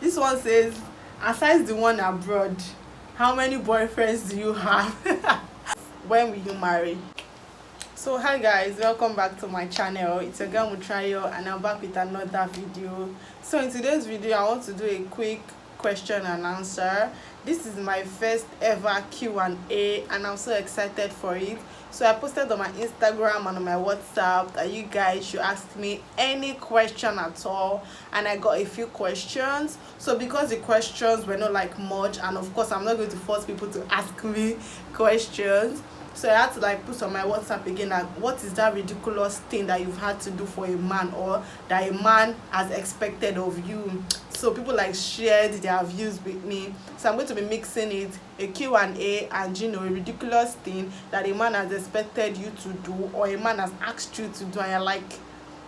This one says, aside the one abroad, how many boyfriends do you have? When will you marry? So hi guys, welcome back to my channel. It's your girl Mutrayo and I'm back with another video. So in today's video, I want to do a quick question and answer. This is my first ever Q&A and I'm so excited for it. So I posted on my Instagram and on my WhatsApp that you guys should ask me any question at all, and I got a few questions. So because the questions were not like much, and of course I'm not going to force people to ask me questions, so I had to like put on my WhatsApp again, like what is that ridiculous thing that you've had to do for a man, or that a man has expected of you. So people like shared their views with me, so I'm going to be mixing it, a Q&A and a ridiculous thing that a man has expected you to do, or a man has asked you to do, and you're like,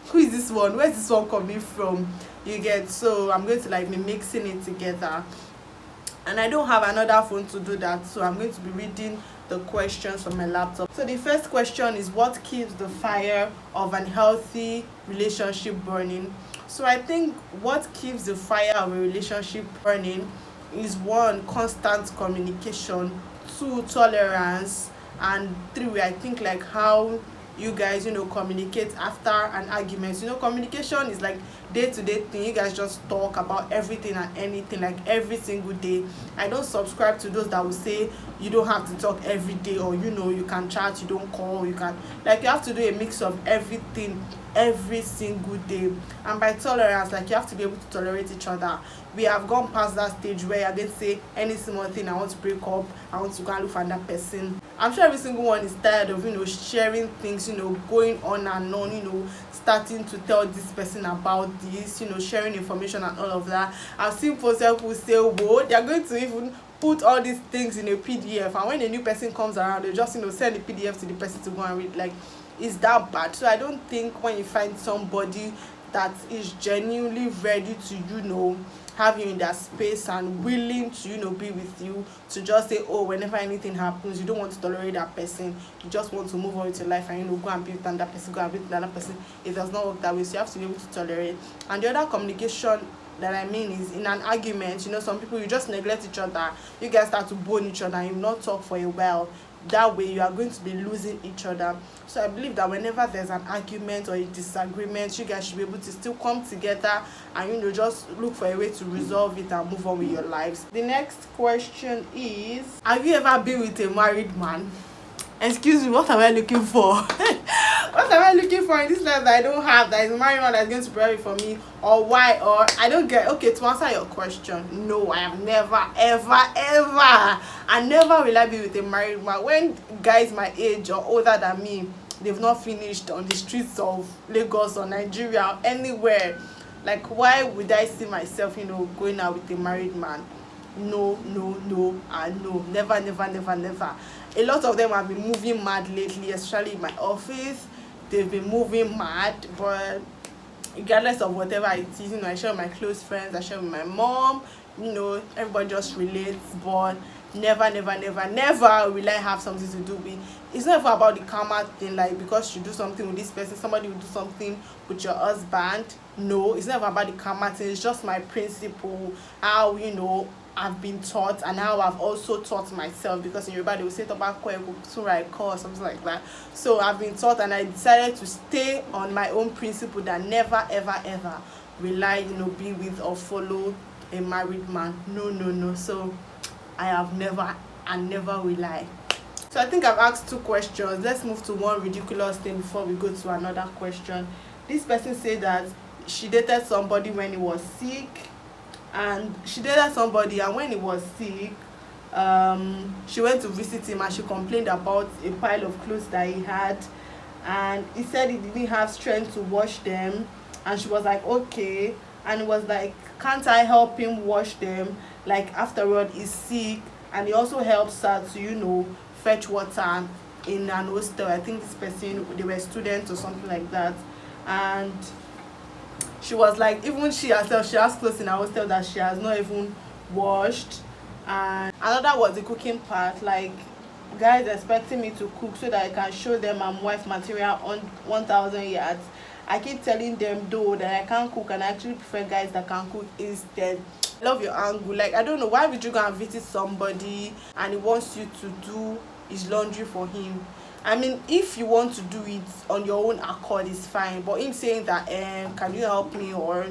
who is this one, where's this one coming from, you get. So I'm going to like be mixing it together, and I don't have another phone to do that, so I'm going to be reading the questions from my laptop. So the first question is, what keeps the fire of an healthy relationship burning? So I think what keeps the fire of a relationship burning is, one, constant communication, two, tolerance, and three, I think like how you guys communicate after an argument. Communication is like day-to-day thing. You guys just talk about everything and anything, like every single day. I don't subscribe to those that will say you don't have to talk every day, or you can chat, you don't call, you can, like, you have to do a mix of everything every single day. And by tolerance, like, you have to be able to tolerate each other. We have gone past that stage where you're going to say any small thing, I want to break up, I want to go and look for another person. I'm sure every single one is tired of sharing things, going on and on, starting to tell this person about this, sharing information and all of that. I've seen posts who say, whoa, they're going to even put all these things in a PDF, and when a new person comes around, they just send the PDF to the person to go and read. Like, is that bad? So I don't think when you find somebody that is genuinely ready to have you in their space and willing to be with you, to just say, oh, whenever anything happens, you don't want to tolerate that person, you just want to move on with your life and go and be with another person, go and be with another person. It does not work that way. So you have to be able to tolerate. And the other communication that I mean is, in an argument, some people, you just neglect each other, you guys start to bone each other and you not talk for a while. That way you are going to be losing each other. So I believe that whenever there's an argument or a disagreement, you guys should be able to still come together and just look for a way to resolve it and move on with your lives. The next question is, have you ever been with a married man? Excuse me, what am I looking for? What am I looking for in this life that I don't have, that is a married man that's going to provide for me? Or why? Or I don't get. Okay, to answer your question, no, I have never, ever, and never will I be with a married man. When guys my age or older than me, they've not finished on the streets of Lagos or Nigeria or anywhere, like, why would I see myself going out with a married man? No, and no, never. A lot of them have been moving mad lately, especially in my office. They've been moving mad, but regardless of whatever it is, I share with my close friends, I share with my mom, everybody just relates. But never will I have something to do with. It's not even about the karma thing, like, because you do something with this person, somebody will do something with your husband. No, it's not even about the karma thing. It's just my principle, how I've been taught, and how I've also taught myself, because in Yoruba they will say tobacco or something like that. So I've been taught, and I decided to stay on my own principle that never ever will I be with or follow a married man. No. So I have never, and never will I. So I think I've asked 2 questions. Let's move to one ridiculous thing before we go to another question. This person said that she dated somebody when he was sick, and when he was sick, she went to visit him, and she complained about a pile of clothes that he had, and he said he didn't have strength to wash them. And she was like, okay, and he was like, can't I help him wash them? Like, after all, he's sick. And he also helps her to fetch water in an hostel. I think this person, they were students or something like that. And she was like, even she herself, she has clothes in her hostel that she has not even washed. And another was the cooking part. Like, guys expecting me to cook so that I can show them I'm wife material on 1000 yards. I keep telling them though that I can't cook, and I actually prefer guys that can cook instead. love your angle. Like, I don't know, why would you go and visit somebody and he wants you to do his laundry for him? I mean, if you want to do it on your own accord, it's fine, but him saying that can you help me, or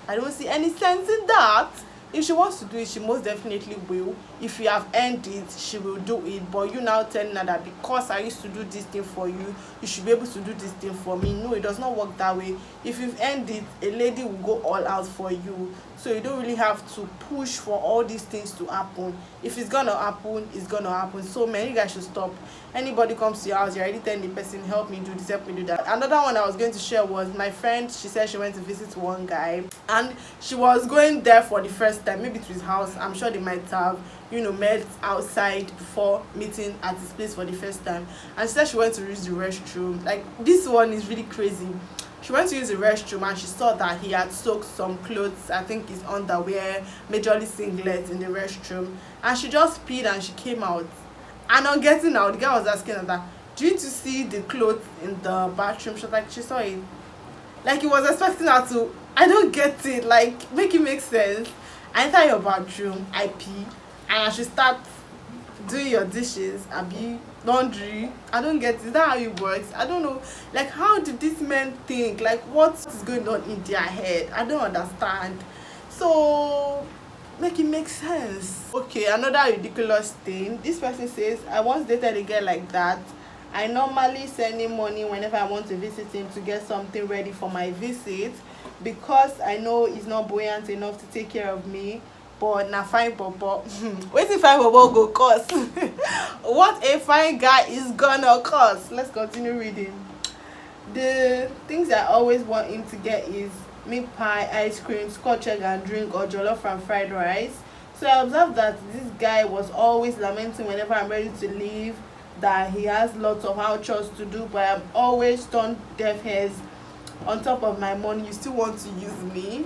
I don't see any sense in that. If she wants to do it, she most definitely will. If you have earned it, she will do it. But you now telling her that because I used to do this thing for you, you should be able to do this thing for me. No, it does not work that way. If you've earned it, a lady will go all out for you. So you don't really have to push for all these things to happen. If it's gonna happen, it's gonna happen. So man, you guys should stop. Anybody comes to your house, you're already telling the person, help me do this, help me do that. Another one I was going to share was my friend. She said she went to visit one guy and she was going there for the first time, maybe to his house. I'm sure they might have met outside before meeting at his place for the first time. And she said she went to use the restroom. Like, this one is really crazy. She went to use the restroom and she saw that he had soaked some clothes, I think his underwear, majorly singlets, in the restroom, and she just peed and she came out. And on getting out, the guy was asking her that, do you need to see the clothes in the bathroom? She was like, she saw it. Like, he was expecting her to. I don't get it. Like, make it make sense. I enter your bathroom, I pee, and I should start doing your dishes, abi laundry. I don't get it. Is that how it works? I don't know. Like, how do these men think? Like, what is going on in their head? I don't understand. So make it make sense. Okay, another ridiculous thing. This person says, I once dated a girl like that. I normally send him money whenever I want to visit him to get something ready for my visit, because I know he's not buoyant enough to take care of me. But na fine bobo. Wetin fine bobo go cost? What a fine guy is gonna cost? Let's continue reading. The things I always want him to get is meat pie, ice cream, scotch egg and drink, or jollof and fried rice. So I observed that this guy was always lamenting whenever I'm ready to leave, that he has lots of house chores to do, but I'm always turned deaf ears. On top of my money, you still want to use me?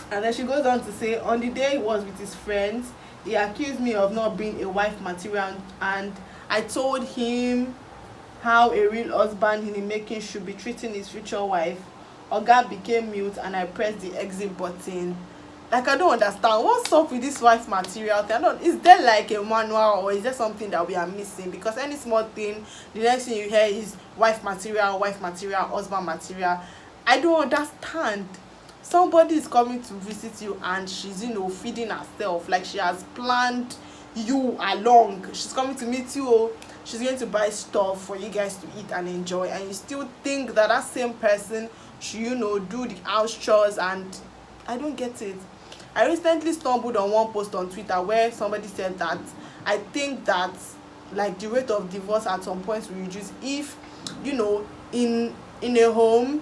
And then she goes on to say, on the day he was with his friends, he accused me of not being a wife material, and I told him how a real husband in the making should be treating his future wife. Oga became mute and I pressed the exit button. Like, I don't understand. What's up with this wife material thing? Is there like a manual, or is there something that we are missing? Because any small thing, the next thing you hear is wife material, husband material. I don't understand. Somebody is coming to visit you and she's feeding herself, like she has planned you along. She's coming to meet you, she's going to buy stuff for you guys to eat and enjoy, and you still think that that same person should do the house chores. And I don't get it. I recently stumbled on one post on Twitter where somebody said that I think that like the rate of divorce at some point will reduce if in a home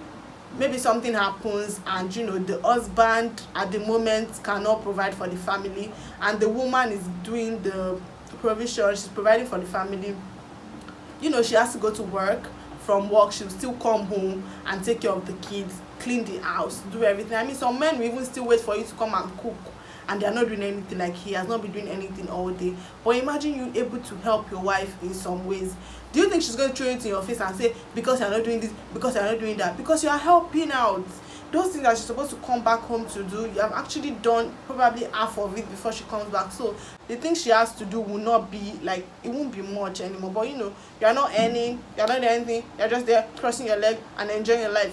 maybe something happens and the husband at the moment cannot provide for the family, and the woman is doing the provision, she's providing for the family. She has to go to work. From work, she'll still come home and take care of the kids, clean the house, do everything. I mean, some men will even still wait for you to come and cook, and they're not doing anything. Like, he has not been doing anything all day. But imagine you able to help your wife in some ways. Do you think she's going to throw it in your face and say, because you're not doing this, because you're not doing that? Because you are helping out. Those things that she's supposed to come back home to do, you have actually done probably half of it before she comes back. So the things she has to do will not be like, it won't be much anymore. But you're not earning, you're not doing anything, you're just there crossing your leg and enjoying your life.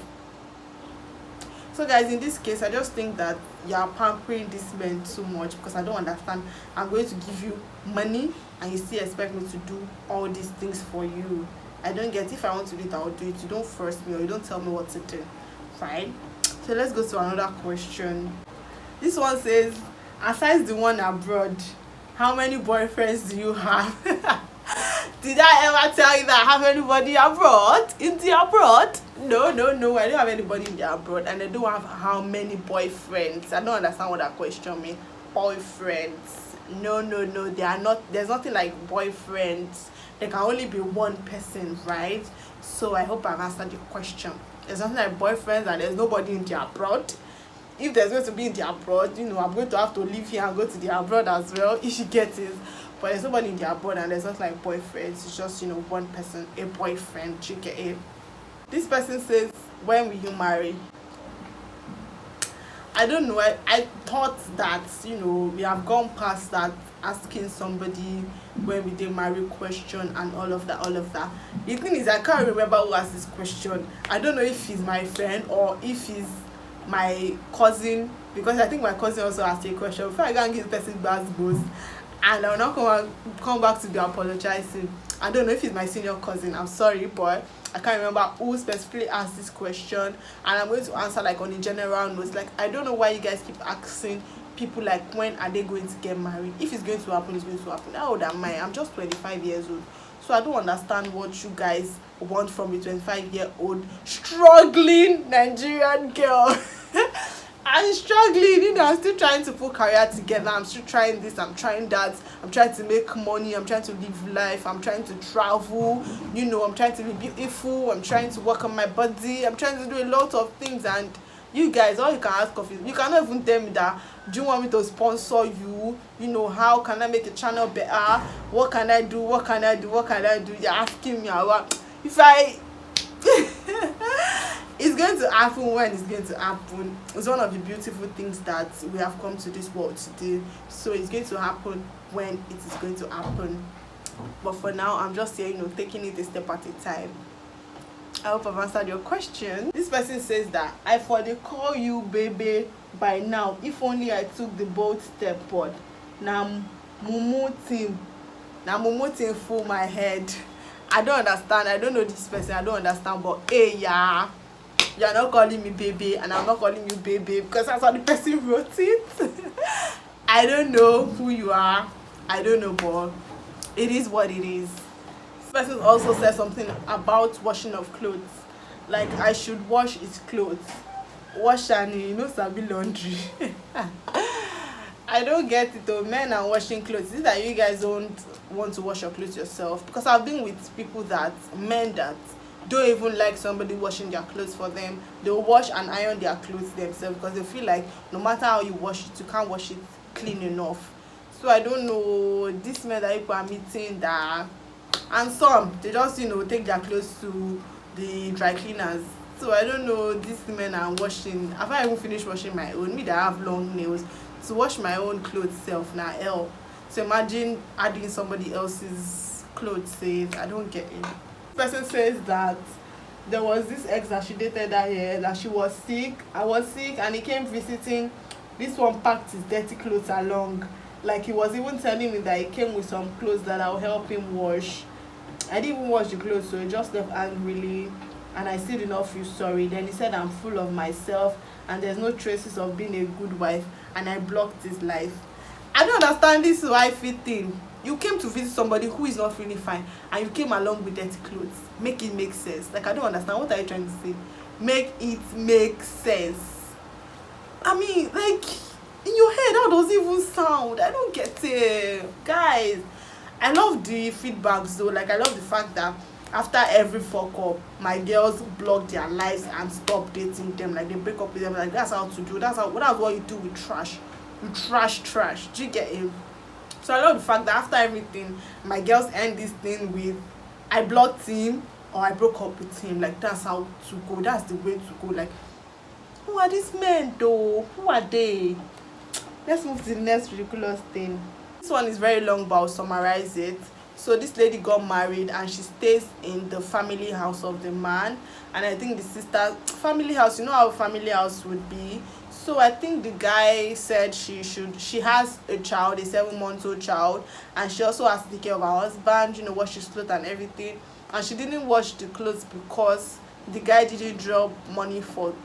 So guys, in this case, I just think that you are pampering this man too much, because I don't understand. I'm going to give you money and you still expect me to do all these things for you. I don't get it. If I want to do it, I'll do it. You don't force me, or you don't tell me what to do. Fine. So let's go to another question. This one says, aside the one abroad, how many boyfriends do you have? Did I ever tell you that I have anybody abroad? In the abroad? No. I don't have anybody in the abroad, and I don't have how many boyfriends. I don't understand what that question means. Boyfriends. No. They are not. There's nothing like boyfriends. There can only be one person, right? So I hope I've answered your question. There's nothing like boyfriends, and there's nobody in the abroad. If there's going to be in the abroad, I'm going to have to leave here and go to the abroad as well, if you get it. But there's nobody in the abroad, and there's not like boyfriends. It's just one person, a boyfriend, aka. This person says, when will you marry? I don't know. I thought that, we have gone past that asking somebody when we did marry question and all of that, all of that. The thing is, I can't remember who asked this question. I don't know if he's my friend or if he's my cousin, because I think my cousin also asked a question. Before I go and give the person back goes, and I'll not come back to be apologizing. I don't know if it's my senior cousin. I'm sorry, but I can't remember who specifically asked this question, and I'm going to answer like on a general note. Like, I don't know why you guys keep asking people like when are they going to get married. If it's going to happen, it's going to happen. How old am I? I'm just 25 years old, so I don't understand what you guys want from a 25-year-old struggling Nigerian girl. I'm struggling, I'm still trying to put career together. I'm still trying this, I'm trying that. I'm trying to make money, I'm trying to live life, I'm trying to travel, I'm trying to be beautiful, I'm trying to work on my body, I'm trying to do a lot of things. And you guys, all you can ask of is, you cannot even tell me that, do you want me to sponsor you? How can I make a channel better? What can I do? What can I do? What can I do? You're asking me about if I it's going to happen when it's going to happen. It's one of the beautiful things that we have come to this world to do. So it's going to happen when it is going to happen. But for now, I'm just here, taking it a step at a time. I hope I've answered your question. This person says that I for they call you baby by now. If only I took the bold step, but now mumu team full my head. I don't understand. I don't know this person. I don't understand. But hey, yeah, you're not calling me baby, and I'm not calling you baby because that's how the person wrote it. I don't know who you are. I don't know, but it is what it is. This person also said something about washing of clothes. Like I should wash his clothes. Wash and sabi laundry. I don't get it though. Men are washing clothes. Is it that you guys don't want to wash your clothes yourself? Because I've been with people men that don't even like somebody washing their clothes for them. They'll wash and iron their clothes themselves because they feel like no matter how you wash it, you can't wash it clean enough. So I don't know, these men that people are meeting that, and some they just take their clothes to the dry cleaners. So I don't know, these men are washing. Have I even finished washing my own? Me that have long nails, to wash my own clothes self now hell. So imagine adding somebody else's clothes. Says I don't get it. Person says that there was this ex that she dated that year that she was sick. I was sick and he came visiting. This one packed his dirty clothes along. Like he was even telling me that he came with some clothes that I'll help him wash. I didn't even wash the clothes, so he just left angrily, and I still did not feel sorry. Then he said I'm full of myself and there's no traces of being a good wife, and I blocked his life. I don't understand this wifey thing. You came to visit somebody who is not feeling fine and you came along with dirty clothes. Make it make sense. Like, I don't understand. What are you trying to say? Make it make sense. I mean, like, in your head, how does it even sound? I don't get it. Guys, I love the feedbacks though. Like, I love the fact that after every fuck up, my girls block their lives and stop dating them. Like, they break up with them. Like, that's how to do. That's what you do with trash. You trash. Do you get it? So I love the fact that after everything, my girls end this thing with I blocked him or I broke up with him. Like, that's how to go. That's the way to go. Like, who are these men though? Who are they? Let's move to the next ridiculous thing. This one is very long, but I'll summarize it. So this lady got married and she stays in the family house of the man. And I think the sister family house, you know how a family house would be. So I think the guy said she has a child, a 7-month-old child, and she also has to take care of her husband, wash his clothes and everything. And she didn't wash the clothes because the guy didn't drop money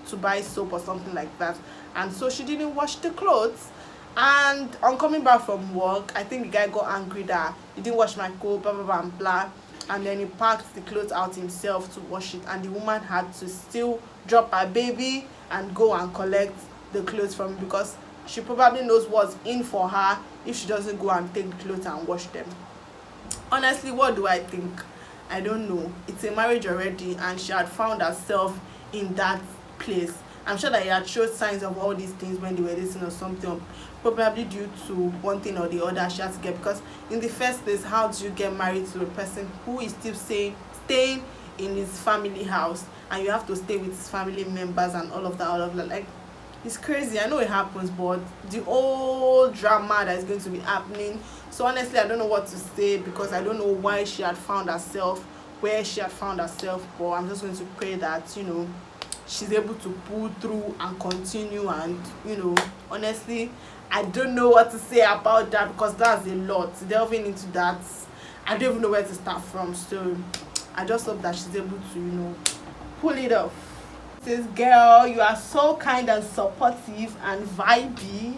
to buy soap or something like that. And so she didn't wash the clothes. And on coming back from work, I think the guy got angry that he didn't wash my coat, blah blah blah and blah. And then he packed the clothes out himself to wash it, and the woman had to still drop her baby and go and collect the clothes from him because she probably knows what's in for her if she doesn't go and take the clothes and wash them. Honestly, what do I think? I don't know. It's a marriage already, and she had found herself in that place. I'm sure that he had showed signs of all these things when they were dating or something, probably due to one thing or the other she had to get. Because in the first place, how do you get married to a person who is still staying in his family house, and you have to stay with his family members and all of that? Like, It's crazy. I know it happens, but the whole drama that is going to be happening. So honestly, I don't know what to say, because I don't know why she had found herself where she had found herself. But I'm just going to pray that, she's able to pull through and continue. And honestly, I don't know what to say about that, because that's a lot. Delving into that, I don't even know where to start from. So I just hope that she's able to pull it off. Says, girl, you are so kind and supportive and vibey.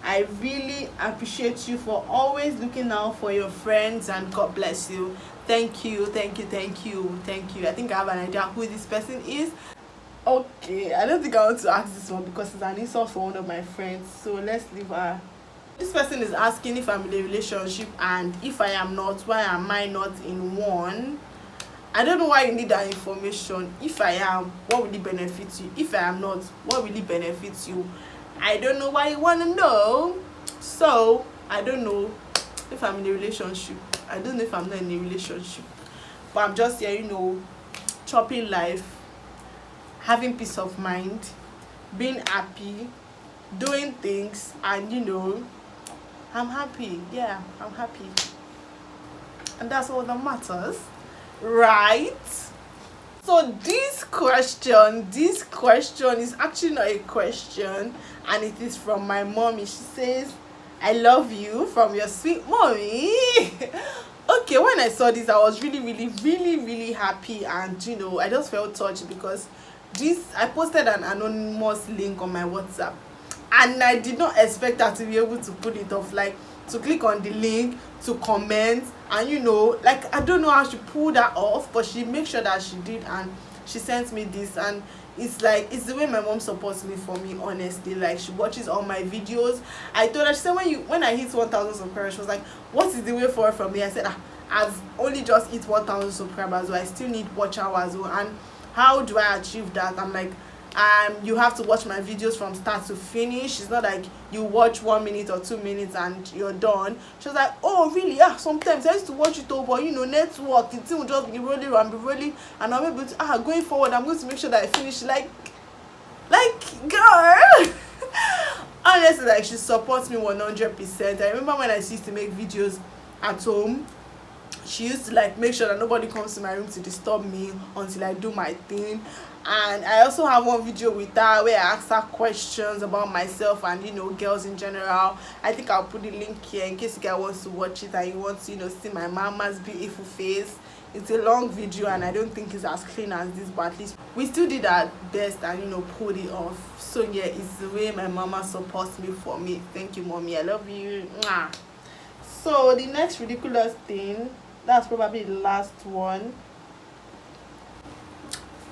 I really appreciate you for always looking out for your friends, and God bless you. Thank you, thank you, thank you, thank you. I think I have an idea who this person is. Okay, I don't think I want to ask this one because it's an insult for one of my friends, so let's leave her. This person is asking if I'm in a relationship, and if I am not, why am I not in one? I don't know why you need that information. If I am, what will it benefit you? If I am not, what will it benefit you? I don't know why you want to know. So I don't know if I'm in a relationship. I don't know if I'm not in a relationship, but I'm just here, chopping life, having peace of mind, being happy, doing things, and I'm happy. Yeah, I'm happy, and that's all that matters, right? So this question is actually not a question, and it is from my mommy. She says, I love you from your sweet mommy. Okay, when I saw this, I was really, really, really, really happy, and I just felt touched, because I posted an anonymous link on my WhatsApp, and I did not expect her to be able to pull it off, like to click on the link, to comment, and like, I don't know how she pulled that off, but she made sure that she did, and she sent me this. And it's the way my mom supports me, for me, honestly. Like, she watches all my videos. I told her, she said, when I hit 1,000 subscribers, she was like, what is the way forward from here? I said, I've only just hit 1,000 subscribers, so I still need watch hours, and how do I achieve that? I'm like, you have to watch my videos from start to finish. It's not like you watch 1 minute or 2 minutes and you're done. She was like, oh really? Yeah, sometimes I used to watch it over, network, the thing will just be rolling and be rolling, and I'm able to going forward, I'm going to make sure that I finish. Like girl. Honestly, like, she supports me 100%. I remember when I used to make videos at home, she used to like make sure that nobody comes to my room to disturb me until I do my thing. And I also have one video with her where I asked her questions about myself and girls in general. I think I'll put the link here in case you guys want to watch it and you want to see my mama's beautiful face. It's a long video, and I don't think it's as clean as this, but at least we still did our best and pulled it off. So yeah, it's the way my mama supports me, for me. Thank you, mommy, I love you. Mwah. So the next ridiculous thing, that's probably the last one.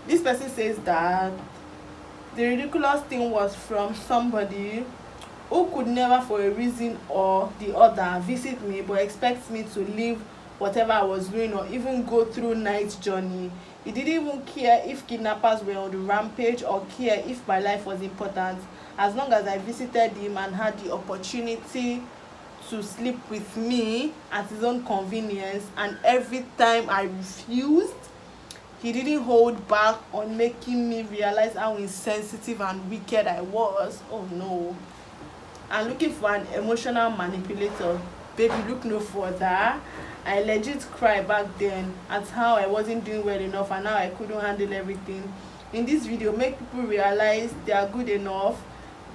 This person says that the ridiculous thing was from somebody who could never, for a reason or the other, visit me, but expects me to leave whatever I was doing or even go through night journey. He didn't even care if kidnappers were on the rampage or care if my life was important, as long as I visited him and had the opportunity to sleep with me at his own convenience. And every time I refused, he didn't hold back on making me realize how insensitive and wicked I was. Oh no. I'm looking for an emotional manipulator. Baby, look no further. I legit cried back then at how I wasn't doing well enough and how I couldn't handle everything. In this video, make people realize they are good enough,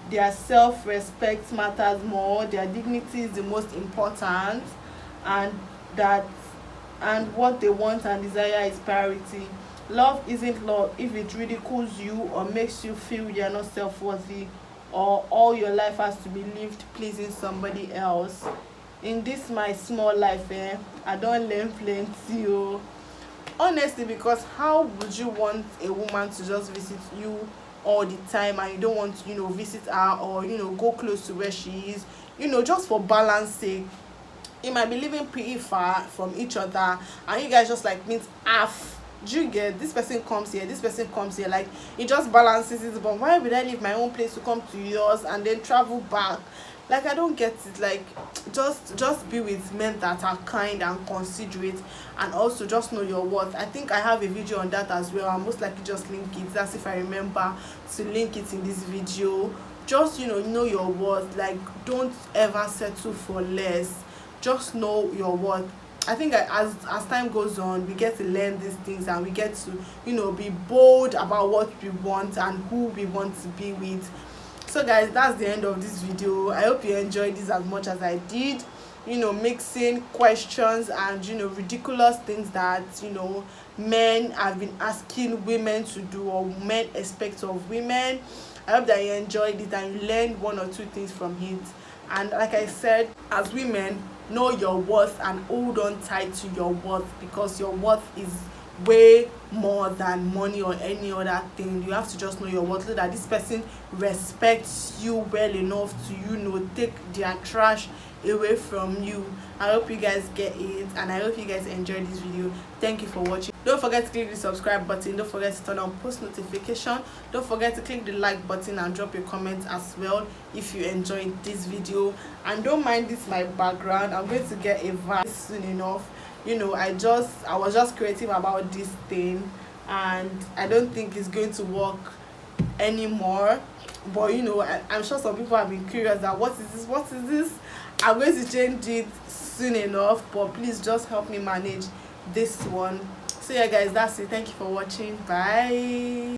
their self-respect matters more, their dignity is the most important, and what they want and desire is priority. Love isn't love if it ridicules you or makes you feel you're not self-worthy, or all your life has to be lived pleasing somebody else. In this my small life, I don't learn plenty. Honestly, because how would you want a woman to just visit you all the time and you don't want to visit her or go close to where she is, just for balance sake? You might be living pretty far from each other and you guys just like meet half. Do you get? This person comes here, this person comes here, like it just balances it. But why would I leave my own place to come to yours and then travel back? Like, I don't get it. Like, just be with men that are kind and considerate, and also just know your worth. I think I have a video on that as well. I'll most likely just link it. That's if I remember to link it in this video. just know your worth. Like, don't ever settle for less. Just know your worth. I think as time goes on, we get to learn these things, and we get to be bold about what we want and who we want to be with. So guys, that's the end of this video. I hope you enjoyed this as much as I did. Mixing questions and ridiculous things that men have been asking women to do, or men expect of women. I hope that you enjoyed it and you learned one or two things from it. And like I said, as women, know your worth and hold on tight to your worth, because your worth is way more than money or any other thing. You have to just know your worth, so that this person respects you well enough to take their trash away from you. I hope you guys get it, and I hope you guys enjoyed this video. Thank you for watching. Don't forget to click the subscribe button. Don't forget to turn on post notification. Don't forget to click the like button and drop your comments as well if you enjoyed this video. And don't mind this my background. I'm going to get a van soon enough. I was just creative about this thing, and I don't think it's going to work anymore. But I'm sure some people have been curious that what is this. I'm going to change it soon enough, but please just help me manage this one. So yeah guys, that's it. Thank you for watching. Bye.